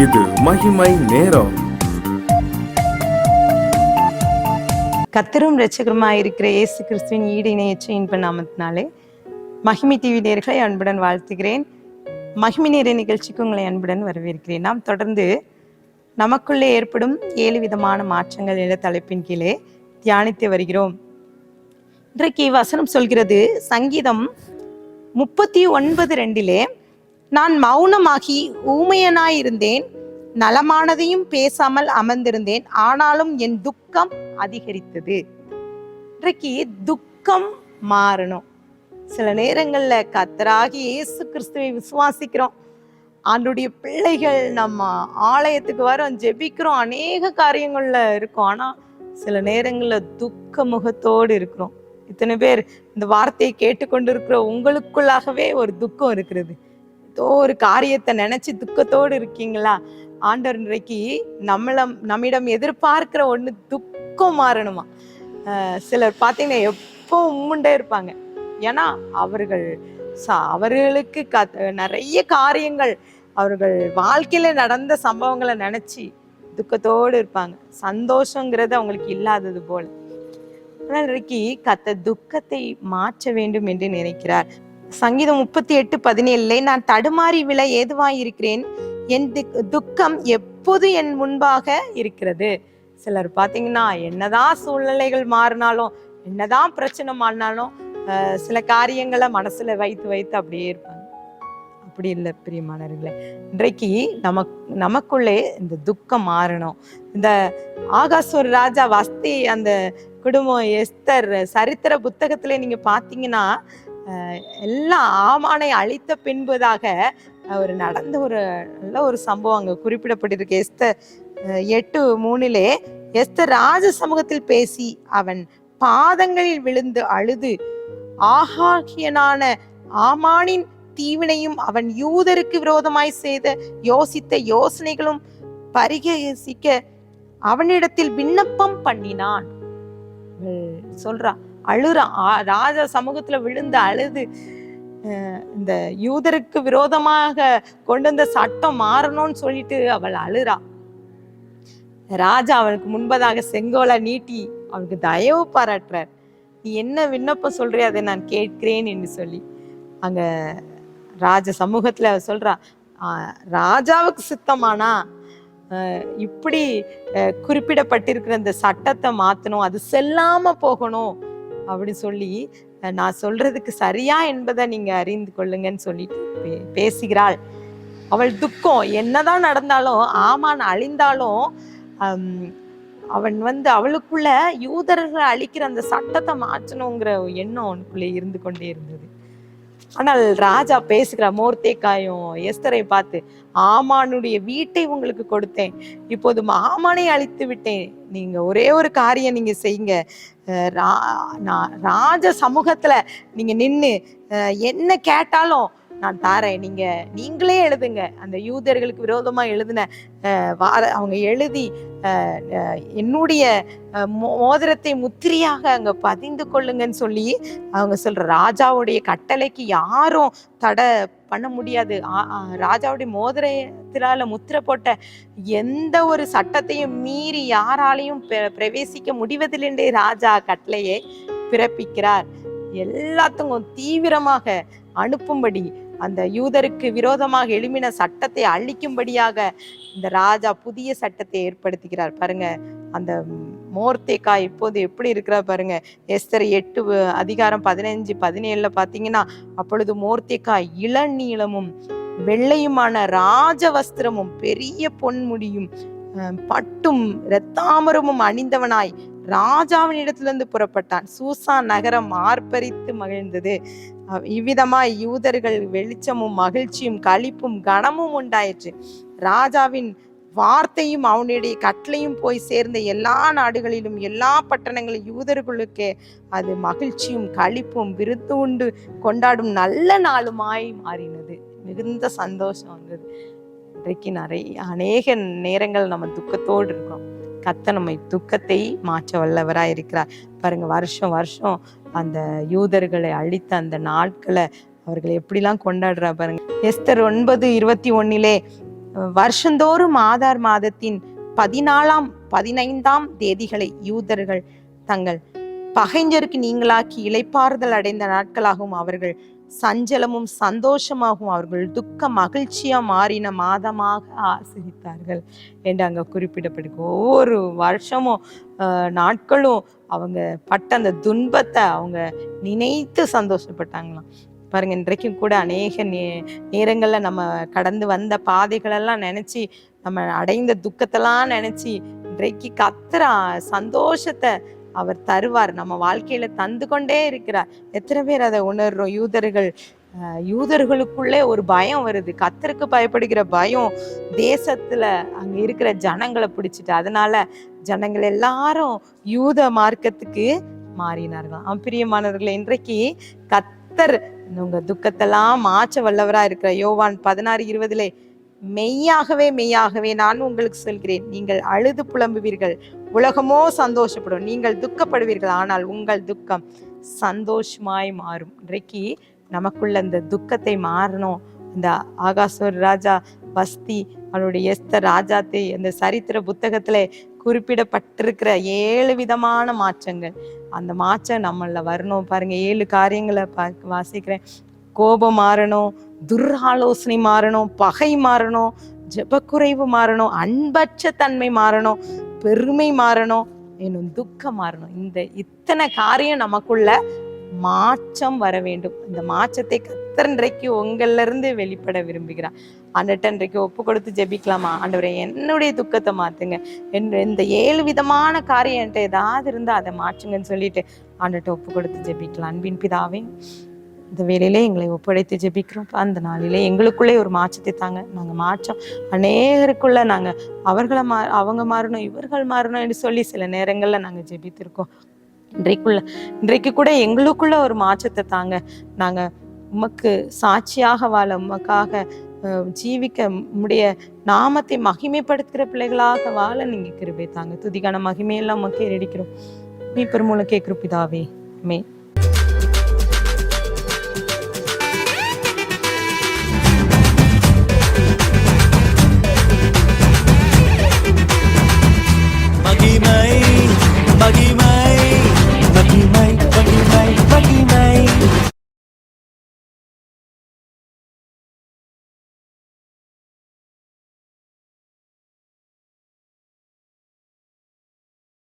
இது மகிமை நேரம். கர்த்தரும் இரட்சகருமாய் இருக்கிற இயேசு கிறிஸ்துவின் ஈடு இணையற்ற இன்ப நாமத்தினாலே மகிமை டிவி நேயர்களை அன்புடன் வாழ்த்துகிறேன். மகிமை நேர நிகழ்ச்சிக்கு உங்களை அன்புடன் வரவேற்கிறேன். நாம் தொடர்ந்து நமக்குள்ளே ஏற்படும் 7 விதமான மாற்றங்கள் என்ற தலைப்பின் கீழே தியானித்து வருகிறோம். இன்றைக்கு வசனம் சொல்கிறது, சங்கீதம் 39:2 நான் மௌனமாகி ஊமையனாயிருந்தேன், நலமானதையும் பேசாமல் அமர்ந்திருந்தேன், ஆனாலும் என் துக்கம் அதிகரித்தது. இன்றைக்கு துக்கம் மாறணும். சில நேரங்கள்ல கர்த்தராகிய இயேசு கிறிஸ்துவை விசுவாசிக்கிறோம், ஆண்டுடைய பிள்ளைகள், நம்ம ஆலயத்துக்கு வரோம், ஜெபிக்கிறோம், அநேக காரியங்கள்ல இருக்கோம். ஆனா சில நேரங்கள்ல துக்க முகத்தோடு இருக்கிறோம். இத்தனை பேர் இந்த வார்த்தையை கேட்டுக்கொண்டு இருக்கிற உங்களுக்குள்ளாகவே ஒரு துக்கம் இருக்கிறது. ஏதோ ஒரு காரியத்தை நினைச்சு துக்கத்தோடு இருக்கீங்களா? ஆண்டவர் இன்றைக்கு நம்மிடம் எதிர்பார்க்கிற ஒண்ணு துக்கம் மாறணுமா. சிலர் பார்த்தீங்கன்னா எப்போ உம்முண்டே இருப்பாங்க. ஏன்னா அவர்களுக்கு நிறைய காரியங்கள், அவர்கள் வாழ்க்கையில நடந்த சம்பவங்களை நினைச்சு துக்கத்தோடு இருப்பாங்க. சந்தோஷங்கிறது அவங்களுக்கு இல்லாதது போல. ஆனால் இன்றைக்கு கர்த்தர் துக்கத்தை மாற்ற வேண்டும் என்று நினைக்கிறார். சங்கீதம் 38:17 நான் தடுமாறி விழ ஏதுவாயிருக்கிறேன், என் துக்கம் எப்போது என் முன்பாக இருக்கிறது. சிலர் பார்த்தீங்கன்னா என்னதான் சூழ்நிலைகள் மாறினாலும், என்னதான் பிரச்சனை மாறினாலும் சில காரியங்களை மனசுல வைத்து அப்படியே இருப்பாங்க. அப்படி இல்லை பிரியமானவர்களே, இன்றைக்கு நமக்குள்ளே இந்த துக்கம் மாறணும். இந்த ஆகாசூர் ராஜா வஸ்தி அந்த குடும்பம், எஸ்தர் சரித்திர புத்தகத்திலே நீங்க பார்த்தீங்கன்னா எல்லாம் ஆமானை அழித்த பின்பதாக ஒரு நடந்த ஒரு நல்ல ஒரு சம்பவம் அங்க குறிப்பிடப்பட்டிருக்கு. எஸ்தர் 8:3 எஸ்தர் ராஜ சமூகத்தில் பேசி அவன் பாதங்களில் விழுந்து அழுது ஆகாகியனான ஆமானின் தீவினையும் அவன் யூதருக்கு விரோதமாய் யோசித்த யோசனைகளும் பரிகசிக்க அவனிடத்தில் விண்ணப்பம் பண்ணினான். சொல்றா, அழுறான். ராஜா சமூகத்துல விழுந்து அழுது இந்த யூதருக்கு விரோதமாக கொண்டு வந்த சட்டம் மாறணும்னு சொல்லிட்டு அவள் அழுறா. ராஜா அவனுக்கு முன்பதாக செங்கோலை நீட்டி அவனுக்கு தயவு பாராட்டுறார். நீ என்ன விண்ணப்பம் சொல்றிய அதை நான் கேட்கிறேன் என்று சொல்லி அங்க ராஜ சமூகத்துல சொல்றா, ராஜாவுக்கு சித்தமானா இப்படி குறிப்பிடப்பட்டிருக்கிற இந்த சட்டத்தை மாத்தணும், அது செல்லாம போகணும் அப்படி சொல்லி நான் சொல்றதுக்கு சரியா என்பதை நீங்க அறிந்து கொள்ளுங்கன்னு சொல்லிட்டு பேசுகிறாள். அவள் துக்கம் என்னதான் நடந்தாலும், ஆமான் அழிந்தாலும் அவன் அவளுக்குள்ள யூதர்கள் அழிக்கிற அந்த சட்டத்தை மாற்றணுங்கிற எண்ணம் அவனுக்குள்ளே இருந்து கொண்டே இருந்தது. ஆனால் ராஜா பேசுகிற மோர்தேக்காயும் எஸ்தரை பார்த்து, ஆமானுடைய வீட்டை உங்களுக்கு கொடுத்தேன், இப்போது ஆமானை அழித்து விட்டேன், நீங்க ஒரே ஒரு காரியம் நீங்க செய்யுங்க, ராஜ சமூகத்துல நீங்க நின்னு என்ன கேட்டாலும் நான் தாரேன், நீங்களே எழுதுங்க. அந்த யூதர்களுக்கு விரோதமா எழுதின அவங்க எழுதி என்னுடைய மோதிரத்தை முத்திரையாக அங்க பதிந்து கொள்ளுங்கன்னு சொல்லி அவங்க சொல்ற, ராஜாவுடைய கட்டளைக்கு யாரும் தடை பண்ண முடியாது. ராஜாவுடைய மோதிரத்தினால முத்திரை போட்ட எந்த ஒரு சட்டத்தையும் மீறி யாராலையும் பிரவேசிக்க முடிவதில்லை. ராஜா கட்டளையை பிறப்பிக்கிறார். எல்லாத்துக்கும் தீவிரமாக அனுப்பும்படி, அந்த யூதருக்கு விரோதமாக எழுமின சட்டத்தை அழிக்கும்படியாக இந்த ராஜா புதிய சட்டத்தை ஏற்படுத்துகிறார். பாருங்க, அந்த மோர்தேக்காய் இப்போது எப்படி இருக்கிறார் பாருங்க. எஸ்தர் 8:15-17 பார்த்தீங்கன்னா, அப்பொழுது மோர்தேக்காய் இளநீளமும் வெள்ளையுமான ராஜ வஸ்திரமும் பெரிய பொன்முடியும் பட்டும் இரத்தாமரமும் அணிந்தவனாய் ராஜாவின் இடத்திலிருந்து புறப்பட்டான். சூசான் நகரம் ஆர்ப்பரித்து மகிழ்ந்தது. இவ்விதமாய் யூதர்கள் வெளிச்சமும் மகிழ்ச்சியும் களிப்பும் கனமும் உண்டாயிற்று. ராஜாவின் வார்த்தையும் அவனுடைய கட்டளையும் போய் சேர்ந்த எல்லா நாடுகளிலும் எல்லா பட்டணங்களிலும் யூதர்களுக்கு அது மகிழ்ச்சியும் களிப்பும் விருந்து உண்டு கொண்டாடும் நல்ல நாளுமாய் மாறினது. மிகுந்த சந்தோஷம் வந்தது. இன்றைக்கு அநேக நேரங்கள் நம்ம துக்கத்தோடு இருக்கோம். கர்த்தர் நம்மை துக்கத்தை மாற்ற வல்லவராய் இருக்கிறார். பாருங்க, வருஷம் வருஷம் அந்த யூதர்களை அழித்த அந்த நாட்களை அவர்கள் எப்படிலாம் கொண்டாடுறா பாருங்க. எஸ்தர் 9:21 வருஷந்தோறும் ஆதார் மாதத்தின் 15ஆம் தேதிகளை யூதர்கள் தங்கள் பகைஞருக்கு நீங்களாக்கி இளைப்பாறுதல் அடைந்த நாட்களாகவும் அவர்கள் சஞ்சலமும் சந்தோஷமாகவும் அவர்கள் துக்க மகிழ்ச்சியா மாறின மாதமாக ஆசிரித்தார்கள் என்று அங்க குறிப்பிடப்படுது. ஒவ்வொரு வருஷமும் நாட்களும் அவங்க பட்ட அந்த துன்பத்தை அவங்க நினைத்து சந்தோஷப்பட்டாங்களாம். பாருங்க, இன்றைக்கும் கூட அநேக நேரங்கள்ல நம்ம கடந்து வந்த பாதைகளெல்லாம் நினைச்சு, நம்ம அடைந்த துக்கத்தெல்லாம் நினைச்சு, இன்றைக்கு கத்துற சந்தோஷத்தை அவர் தருவார், நம்ம வாழ்க்கையில தந்து கொண்டே இருக்கிறார். எத்தனை பேர் அதை உணர்றோம்? யூதர்களுக்குள்ளே ஒரு பயம் வருது, கர்த்தருக்கு பயப்படுகிற பயம் தேசத்துல அங்க இருக்கிற ஜனங்களை பிடிச்சிட்டு, அதனால ஜனங்கள் எல்லாரும் யூத மார்க்கத்துக்கு மாறினார்களாம். பிரியமானவர்களே, இன்றைக்கு கர்த்தர் உங்க துக்கத்தெல்லாம் மாற்ற வல்லவரா இருக்கிற யோவான் 16:20 மெய்யாகவே மெய்யாகவே நான் உங்களுக்கு சொல்கிறேன், நீங்கள் அழுது புலம்புவீர்கள், உலகமோ சந்தோஷப்படும், நீங்கள் துக்கப்படுவீர்கள், ஆனால் உங்கள் துக்கம் சந்தோஷமாய் மாறும். இன்றைக்கு நமக்குள்ள இந்த துக்கத்தை மாறணும். இந்த ஆகாசோர் ராஜா வஸ்தி, அவனுடைய எஸ்தர் ராஜாத்தை அந்த சரித்திர புத்தகத்துல குறிப்பிடப்பட்டிருக்கிற 7 விதமான மாற்றங்கள், அந்த மாற்றம் நம்மள வரணும். பாருங்க, 7 காரியங்களை வாசிக்கிறேன். கோபம் மாறணும், துர்ஆலோசனை மாறணும், பகை மாறணும், ஜெபக்குறைவு மாறணும், அன்பற்ற தன்மை மாறணும், பெருமை மாறணும், இன்னும் துக்கம் மாறணும். இந்த இத்தனை காரியம் நமக்குள்ள மாற்றம் வர வேண்டும். இந்த மாற்றத்தை கர்த்தர் இன்றைக்கு உங்கள்ல இருந்து வெளிப்பட விரும்புகிறார். ஆண்டவர்ட்ட இன்றைக்கு ஒப்பு கொடுத்து ஜெபிக்கலாமா? ஆண்டவரே, என்னுடைய துக்கத்தை மாத்துங்க, இந்த 7 விதமான காரியம் என்கிட்ட ஏதாவது இருந்தா அதை மாற்றுங்கன்னு சொல்லிட்டு ஆண்டவர்ட்ட ஒப்பு கொடுத்து ஜெபிக்கலாம். அன்பின் பிதாவே, இந்த வேலையிலே எங்களை ஒப்படைத்து ஜெபிக்கிறோம். அந்த நாளிலே எங்களுக்குள்ளே ஒரு மாற்றத்தை தாங்க. நாங்க மாற்றம் அநேகருக்குள்ள நாங்க அவங்க மாறணும், இவர்கள் மாறணும் என்று சொல்லி சில நேரங்கள்ல நாங்க ஜெபித்திருக்கோம். இன்றைக்கு கூட எங்களுக்குள்ள ஒரு மாற்றத்தை தாங்க. நாங்க உமக்கு சாட்சியாக வாழ, உமக்காக ஜீவிக்க, உம்முடைய நாமத்தை மகிமைப்படுத்துகிற பிள்ளைகளாக வாழ நீங்க கிருபை தாங்க. துதிக்கான மகிமையெல்லாம் உமக்கே ஏறெடுக்கிறோம். மீட்பர் மூலம் கேட்கிற பிதாவே, ஆமென். மகிமை